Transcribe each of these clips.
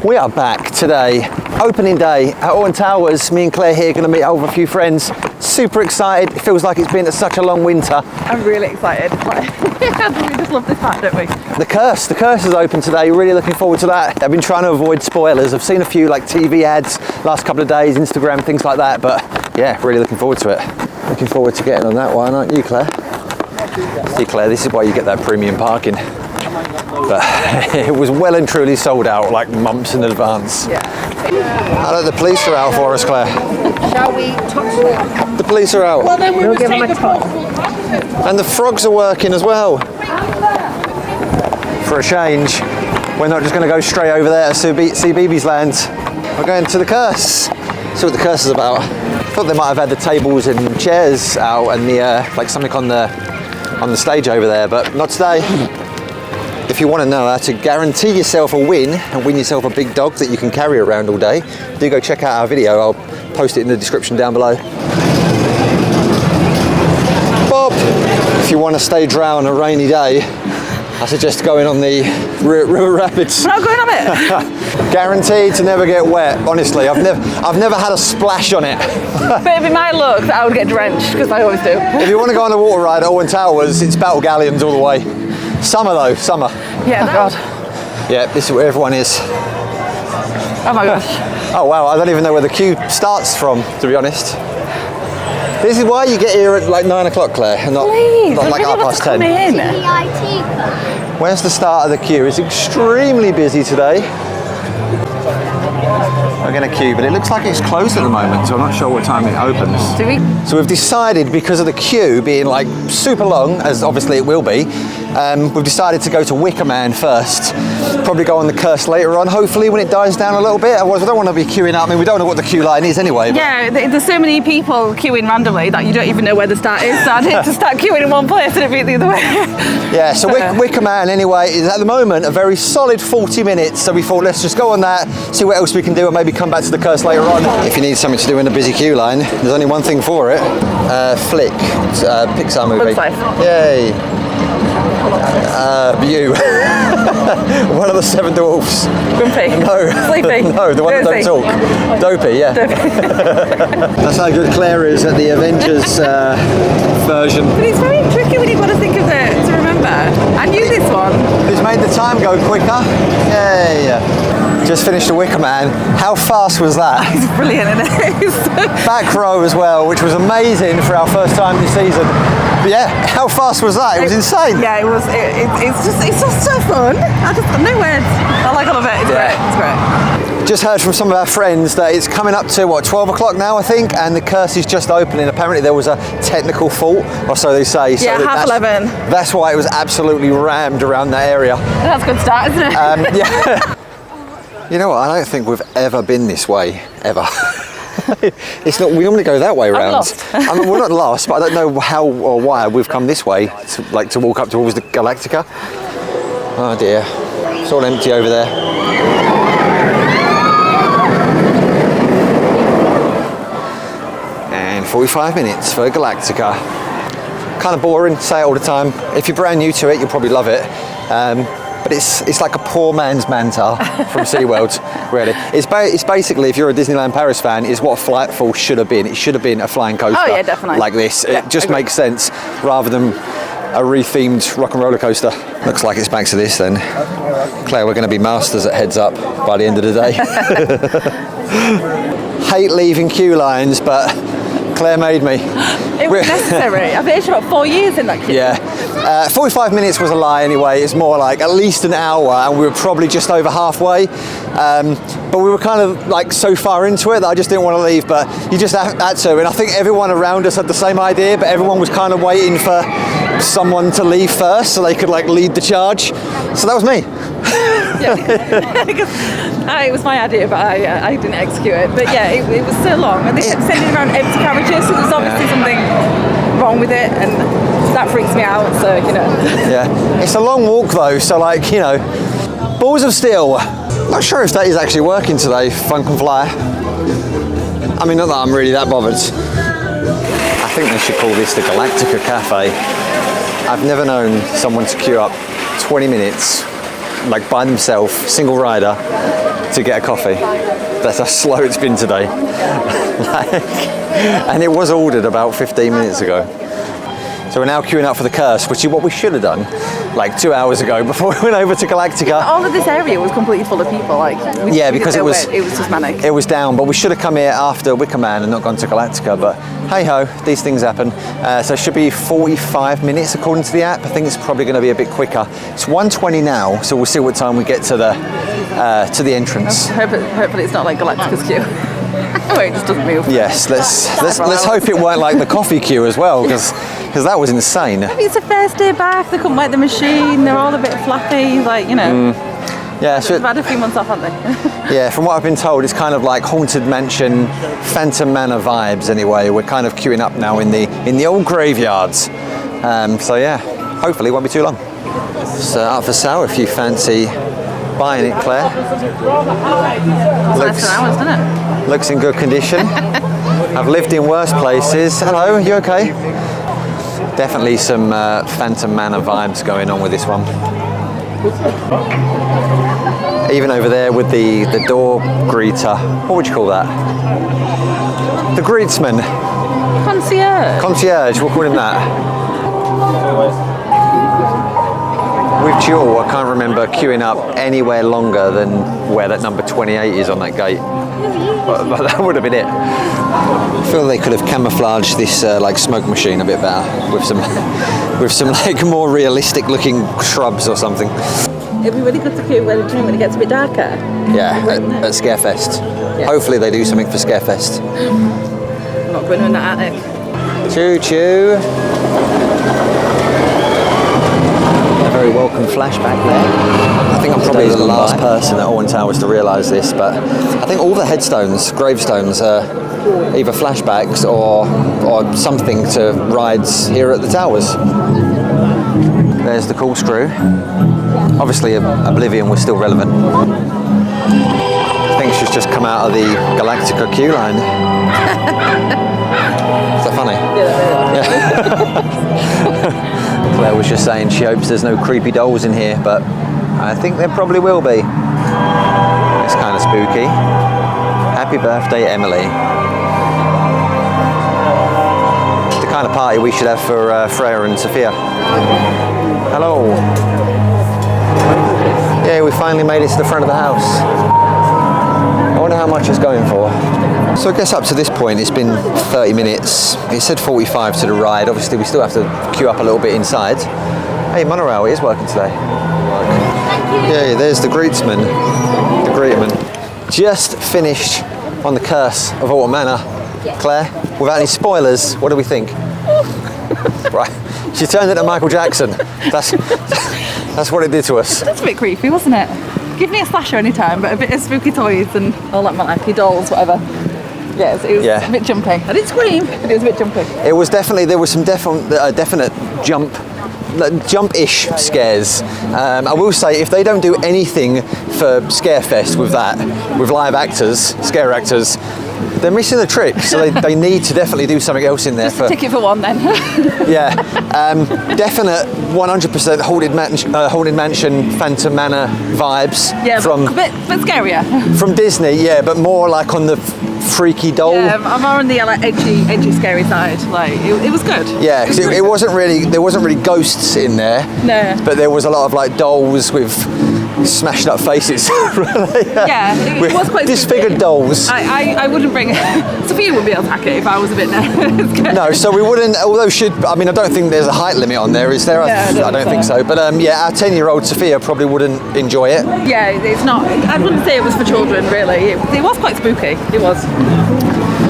We are back today, opening day at Alton Towers. Me and Claire here, going to meet up with a few friends. Super excited. It feels like it's been such a long winter. I'm really excited. We just love this part, don't we? The Curse is open today. Really looking forward to that. I've been trying to avoid spoilers. I've seen a few like TV ads last couple of days, Instagram, things like that. But yeah, really looking forward to it. Looking forward to getting on that one, aren't you, Claire? See, Claire, this is why you get that premium parking. But it was well and truly sold out like months in advance. Yeah. I know the police are out for us, Claire. Shall we touch them? The police are out. Well, then We'll give them a touch. And the frogs are working as well. For a change, we're not just going to go straight over there to see BB's land. We're going to the Curse. See what the Curse is about. I thought they might have had the tables and chairs out and the like something on the stage over there, but not today. If you want to know how to guarantee yourself a win and win yourself a big dog that you can carry around all day, do go check out our video. I'll post it in the description down below. Bob, if you want to stay dry on a rainy day, I suggest going on the river rapids. We're not going on it. Guaranteed to never get wet. Honestly, I've never had a splash on it. But if it might look that I would get drenched, because I always do. If you want to go on a water ride at Alton Towers, it's battle galleons all the way. Summer though, summer. Yeah, oh God. Yeah, this is where everyone is. Oh my gosh. Oh wow, I don't even know where the queue starts from, to be honest. This is why you get here at like 9 o'clock, Claire, and not like really 10:30. Where's the start of the queue? It's extremely busy today. We're going to queue, but it looks like it's closed at the moment, so I'm not sure what time it opens. Do we? So we've decided, because of the queue being like super long, as obviously it will be, we've decided to go to Wicker Man first. Probably go on the Curse later on, hopefully, when it dies down a little bit. Otherwise, we don't want to be queuing up. I mean, we don't know what the queue line is anyway. But Yeah, there's so many people queuing randomly that you don't even know where the start is. So I'd hate to start queuing in one place and it be the other way. Yeah, so Wicker Man anyway is at the moment a very solid 40 minutes. So we thought, let's just go on that, see what else we can do, and maybe come back to the Curse later on. If you need something to do in a busy queue line, there's only one thing for it. Flick, it's a Pixar movie. Bugs Life. Yay. You. One of the seven dwarfs. Grumpy. No. Sleepy. No, the one that don't talk. Dopey, yeah. That's how good Claire is at the Avengers version. But it's very tricky when you've got to think of it to remember. I knew this one. It's made the time go quicker. Yay. Just finished a Wicker Man. How fast was that? It's brilliant, isn't it? Back row as well, which was amazing for our first time this season. But yeah, how fast was that? It was insane. Yeah, it was. It's just so fun. No words. I like all of it. It's great. It's great. Just heard from some of our friends that it's coming up to, what, 12 o'clock now, I think, and the Curse is just opening. Apparently there was a technical fault, or so they say. Yeah, so half 11. That's why it was absolutely rammed around that area. That's a good start, isn't it? Yeah. You know what, I don't think we've ever been this way, ever. It's not. We normally go that way around. Lost. I mean, we're not lost, but I don't know how or why we've come this way, to walk up towards the Galactica. Oh dear, it's all empty over there. And 45 minutes for Galactica. Kind of boring, say it all the time. If you're brand new to it, you'll probably love it. But it's like a poor man's Manta from SeaWorld, really. It's basically, if you're a Disneyland Paris fan, is what Flightful should have been. It should have been a flying coaster. Oh yeah, definitely. Like this. Yeah, it just makes sense, rather than a rethemed rock and roller coaster. Looks like it's back to this then. Claire, we're going to be masters at heads up by the end of the day. Hate leaving queue lines, but Claire made me. It was necessary. I've been here about 4 years in that queue. Yeah. 45 minutes was a lie anyway. It's more like at least an hour, and we were probably just over halfway. But we were kind of like so far into it that I just didn't want to leave, but you just had to. And I think everyone around us had the same idea, but everyone was kind of waiting for someone to leave first so they could like lead the charge. So that was me. Yeah. It was my idea, but I didn't execute it. But yeah, it was so long, and they kept sending around empty carriages, so there's obviously something wrong with it, and that freaks me out. So you know. Yeah, it's a long walk though, so like, you know, balls of steel. Not sure if that is actually working today. Fun can fly. I mean, not that I'm really that bothered. I think they should call this the Galactica Cafe. I've never known someone to queue up 20 minutes like by themselves, single rider, to get a coffee. That's how slow it's been today. And it was ordered about 15 minutes ago. So we're now queuing up for the Curse, which is what we should have done like 2 hours ago before we went over to Galactica. All of this area was completely full of people. Like because it was just manic. It was down, but we should have come here after Wicker Man and not gone to Galactica. But hey ho, these things happen. So it should be 45 minutes according to the app. I think it's probably going to be a bit quicker. It's 1:20 now, so we'll see what time we get to the entrance. Hopefully it's not like Galactica's queue. Where it just doesn't move. Yes, let's hope it weren't like the coffee queue as well, because that was insane. Maybe it's the first day back. They couldn't work the machine. They're all a bit flappy, like Yeah, so they've had a few months off, haven't they? Yeah, from what I've been told, it's kind of like Haunted Mansion, Phantom Manor vibes. Anyway, we're kind of queuing up now in the old graveyards. So yeah, hopefully it won't be too long. So up for sale if you fancy buying it, Claire. Less than hours, doesn't it? Looks in good condition. I've lived in worse places. Hello, you okay? Definitely some Phantom Manor vibes going on with this one. Even over there with the door greeter. What would you call that? The greetsman. Concierge. Concierge, we'll call him that. With Jewel, I can't remember queuing up anywhere longer than where that number 28 is on that gate. But that would have been it. I feel they could have camouflaged this like smoke machine a bit better with some like more realistic looking shrubs or something. It'd be really good to queue when it gets a bit darker. Yeah, at Scarefest. Yeah. Hopefully they do something for Scarefest. I'm not going in that attic. Choo choo. A very welcome flashback there. I think I'm probably the last person at Alton Towers to realise this, but I think all the headstones, gravestones, are either flashbacks or something to rides here at the towers. There's the corkscrew. Obviously, Oblivion was still relevant. I think she's just come out of the Galactica queue line. Is that funny? Yeah. Claire was just saying she hopes there's no creepy dolls in here, but I think there probably will be. It's kind of spooky. Happy birthday, Emily. The kind of party we should have for Freya and Sophia. Hello. Yeah, we finally made it to the front of the house. I wonder how much it's going for. So I guess up to this point it's been 30 minutes. It said 45 to the ride. Obviously we still have to queue up a little bit inside. Hey, monorail, it is working today. Yeah, there's the greetsman. The greetman. Just finished on the Curse of Alton Manor. Claire, without any spoilers, what do we think? Right, she turned into Michael Jackson. That's what it did to us. That's a bit creepy, wasn't it? Give me a slasher anytime, but a bit of spooky toys and all that malarkey, dolls, whatever. Yeah, it was a bit jumpy. I didn't scream, but it was a bit jumpy. It was definitely, there was some definite jump-ish scares. I will say, if they don't do anything for Scarefest with that, with live actors, scare actors, they're missing the trick. So they need to definitely do something else in there. Just a ticket for one then. Yeah, definite 100% Haunted Mansion, Phantom Manor vibes. Yeah, from but scarier. From Disney, yeah, but more like on the freaky doll. Yeah, I'm more on the like edgy, scary side. Like it was good. Yeah, because it wasn't really, there wasn't really ghosts in there. No. But there was a lot of like dolls with smashed up faces. Yeah, it was quite disfigured dolls. I wouldn't bring Sophia wouldn't be able to hack it if I was a bit nervous. No, so we wouldn't, although I don't think there's a height limit on there, is there? No, I don't think so. But yeah, our 10-year-old Sophia probably wouldn't enjoy it. Yeah, it's not, I wouldn't say it was for children really. It was quite spooky, it was.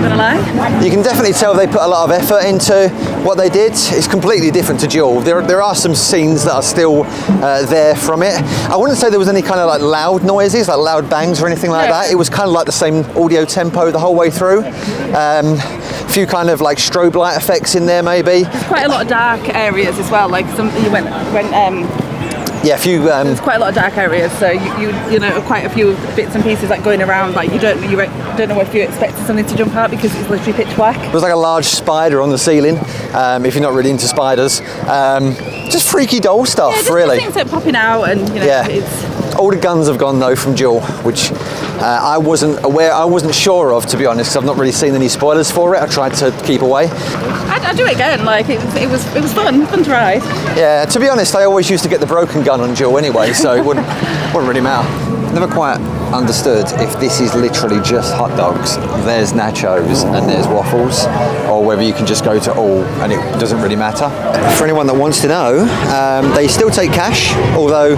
I'm gonna lie. You can definitely tell they put a lot of effort into what they did. It's completely different to Jewel. There are some scenes that are still there from it. I wouldn't say there was any kind of like loud noises, like loud bangs or anything like that. It was kind of like the same audio tempo the whole way through. A few kind of like strobe light effects in there maybe. There's quite a lot of dark areas as well. Like yeah, a few. There's quite a lot of dark areas, so you know quite a few bits and pieces like going around. Like you don't know if you expected something to jump out because it's literally pitch black. There was like a large spider on the ceiling. If you're not really into spiders, just freaky doll stuff, Yeah, just really. things that are popping out, and you know, it's All the guns have gone though from Jewel, which I wasn't sure of, to be honest, because I've not really seen any spoilers for it. I tried to keep away. I'd do it again. Like it was fun to ride. Yeah, to be honest, I always used to get the broken gun on Jewel anyway, so it wouldn't really matter. Never quite understood if this is literally just hot dogs, there's nachos and there's waffles, or whether you can just go to all and it doesn't really matter. For anyone that wants to know, they still take cash, although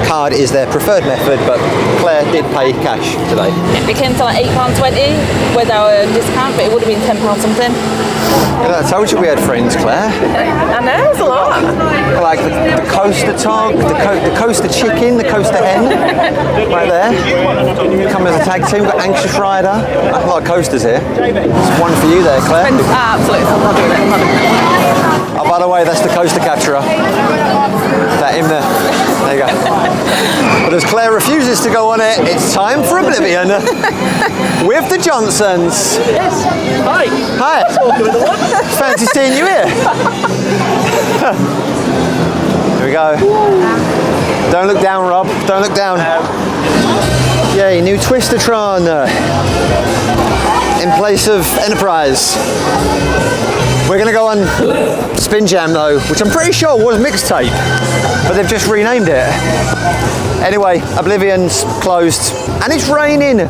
card is their preferred method, but Claire did pay cash today. It came to like £8.20 with our discount, but it would have been £10 something. I told you we had friends, Claire. I know, it's a lot. Like the coaster tog, the coaster chicken, the coaster hen, right there. Come as a tag team. We've got Anxious Rider. A lot of coasters here. There's one for you there, Claire. Absolutely, I'm not doing it. Oh, by the way, that's the coaster capturer. That in there. There you go. But as Claire refuses to go on it, it's time for Oblivion with the Johnsons. Yes. Hi. Hi. Fancy seeing you here. Here we go. Don't look down, Rob. Don't look down. Yay, new Twistertron in place of Enterprise. We're going to go on Spin Jam though, which I'm pretty sure was Mixtape, but they've just renamed it. Anyway, Oblivion's closed and it's raining.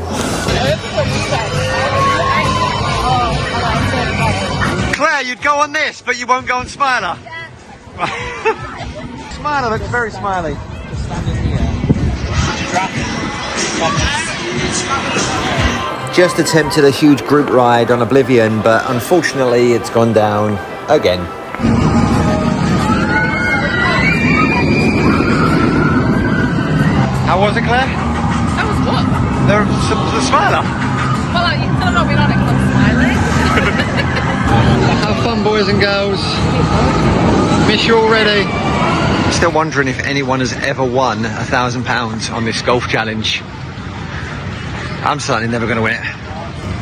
Claire, you'd go on this, but you won't go on Smiler. Smiler looks very smiley. Just standing here. Just attempted a huge group ride on Oblivion, but unfortunately it's gone down again. How was it, Claire? That was what? The Smiler. Well, you still not been on it because I'm smiling. Have fun, boys and girls. Miss you already. Still wondering if anyone has ever won £1,000 on this golf challenge. I'm certainly never going to win it.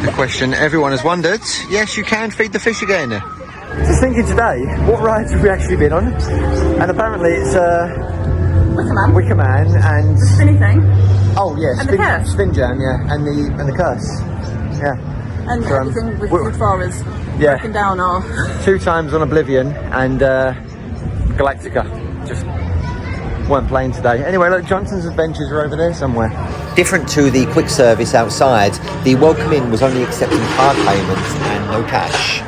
The question everyone has wondered, yes, you can feed the fish again. Just thinking today, what rides have we actually been on? And apparently it's Wicker Man and... Anything? Oh yeah, And the curse. Spin Jam, yeah, and the curse. Yeah. And everything with good for us broken down or... 2 times on Oblivion and Galactica. Just weren't playing today. Anyway, look, Johnson's Adventures are over there somewhere. Different to the quick service outside, the welcome in was only accepting card payments and no cash.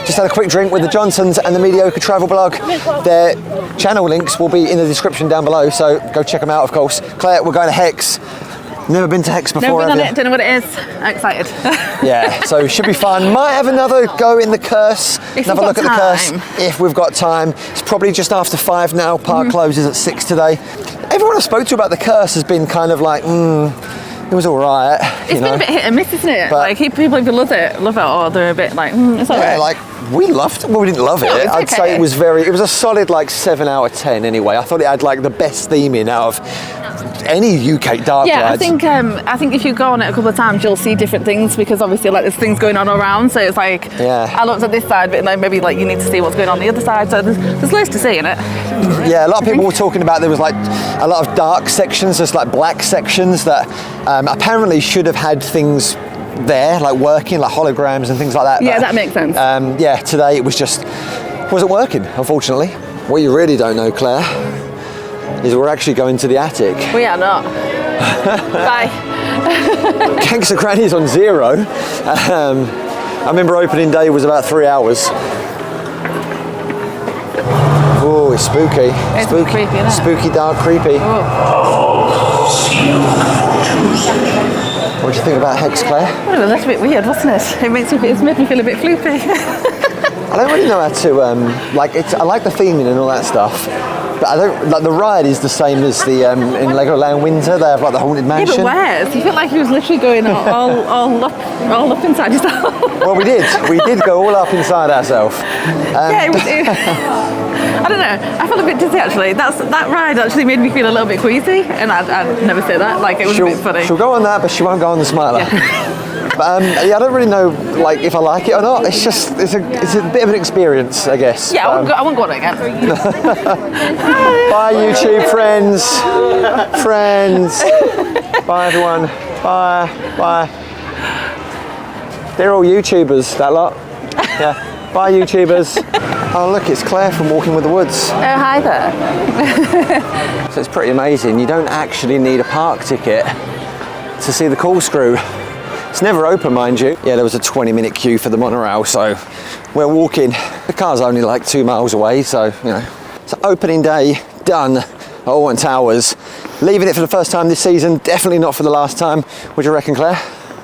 Just had a quick drink with the Johnsons and the Mediocre Travel blog. Their channel links will be in the description down below, so go check them out, of course. Claire, we're going to Hex. Never been to Hex before, Never been on have you? it, don't know what it is. I'm excited. Yeah, so should be fun. Might have another go in the curse. Another look at the curse if we've got time. It's probably just after 5 now. Park closes at 6 today. Everyone I spoke to about the curse has been kind of like, it was all right. It's been a bit hit and miss, isn't it? But like people either love it or they're a bit like, it's all right. Like we loved it. Well, we didn't love it. No, it's I'd okay. say it was a solid like 7 out of 10 anyway. I thought it had like the best theming out of any UK dark rides. I think if you go on it a couple of times, you'll see different things because obviously like there's things going on around. So it's like I looked at this side, but like, maybe like you need to see what's going on the other side. So there's loads to see in it. Yeah, a lot of people were talking about there was like a lot of dark sections, just like black sections that apparently should have had things there, like working, like holograms and things like that. Yeah, but, that makes sense. Yeah, today it wasn't working, unfortunately. What you really don't know, Claire, is we're actually going to the attic. We are not. Bye. Gangs and Granny's on 0. I remember opening day was about 3 hours. Oh, it's spooky. It's creepy, isn't it? Spooky, dark, creepy. What do you think about Hex, Claire? Well, it was a little bit weird, wasn't it? It's made me feel a bit floopy. I don't really know how to I like the theming and all that stuff, but I don't like the ride is the same as the in Legoland Winter. They have like the Haunted Mansion. Yeah, but where? You feel like you was literally going all up inside yourself. Well, we did go all up inside ourselves. Yeah, it was. I don't know. I felt a bit dizzy actually. That ride actually made me feel a little bit queasy, and I'd never say that. Like it was a bit funny. She'll go on that, but she won't go on the Smiler. Yeah. But yeah, I don't really know like if I like it or not. It's just it's a bit of an experience, I guess. Yeah, I won't go on it again. Bye, YouTube friends. Bye, everyone. Bye. They're all YouTubers, that lot. Yeah. Bye, YouTubers. Oh, look, it's Claire from Walking with the Woods. Oh, hi there. So it's pretty amazing. You don't actually need a park ticket to see the corkscrew. It's never open, mind you. Yeah, there was a 20-minute queue for the monorail, so we're walking. The car's only like 2 miles away, so, you know. It's opening day, done at Alton Towers. Leaving it for the first time this season, definitely not for the last time. What do you reckon, Claire?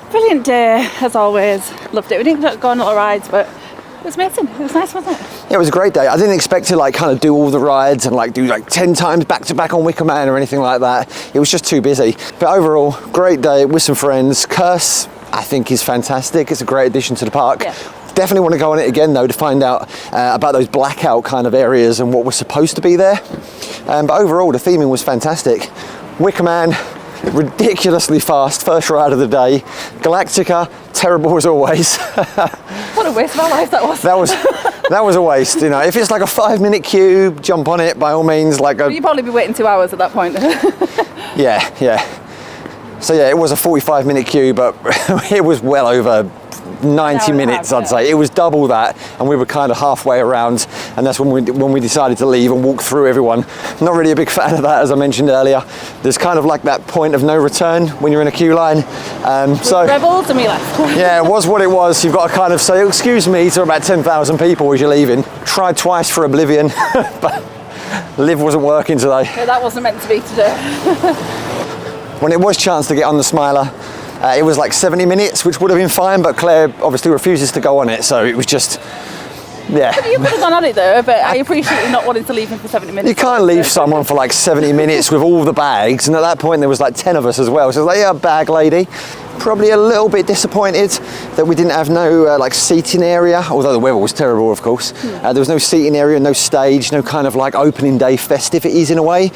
Brilliant day, as always. Loved it. We didn't go on a lot of rides, but it was amazing. It was nice, wasn't it? Yeah, it was a great day. I didn't expect to like kind of do all the rides and like do like 10 times back to back on Wicker Man or anything like that. It was just too busy. But overall, great day with some friends. Curse, I think, is fantastic. It's a great addition to the park. Yeah. Definitely want to go on it again though to find out about those blackout kind of areas and what was supposed to be there. But overall, the theming was fantastic. Wicker Man, ridiculously fast, first ride of the day. Galactica, terrible as always. What a waste of our lives that was. That was a waste, you know. If it's like a 5-minute queue, jump on it by all means. You'd probably be waiting 2 hours at that point. Yeah. So yeah, it was a 45-minute queue, but it was well over 90 minutes, I'd say. It was double that, and we were kind of halfway around, and that's when we decided to leave and walk through everyone. Not really a big fan of that, as I mentioned earlier. There's kind of like that point of no return when you're in a queue line. So Rebels and we left. yeah, it was what it was. You've got to kind of say, excuse me, to about 10,000 people as you're leaving. Tried twice for Oblivion, but Liv wasn't working today. Yeah, that wasn't meant to be today. When it was chance to get on the Smiler, it was like 70 minutes, which would have been fine, but Claire obviously refuses to go on it, so it was just, yeah. You could have gone on it though, but I appreciate you not wanting to leave him for 70 minutes. You can't leave someone for like 70 minutes with all the bags, and at that point there was like 10 of us as well, so I was like, yeah, bag lady. Probably a little bit disappointed that we didn't have no like seating area, although the weather was terrible, of course. There was no seating area, no stage, no kind of like opening day festivities in a way,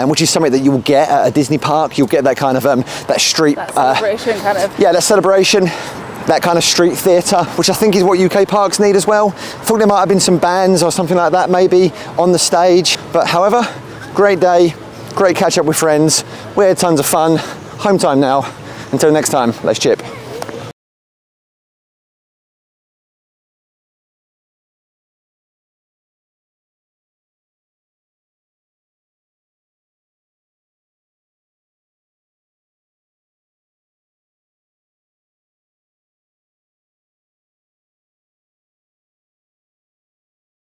which is something that you will get at a Disney park. You'll get that kind of that street That celebration kind of. Yeah, that celebration, that kind of street theatre, which I think is what UK parks need as well. I thought there might have been some bands or something like that maybe on the stage, but however, great day, great catch up with friends. We had tons of fun. Home time now. Until next time, let's chip.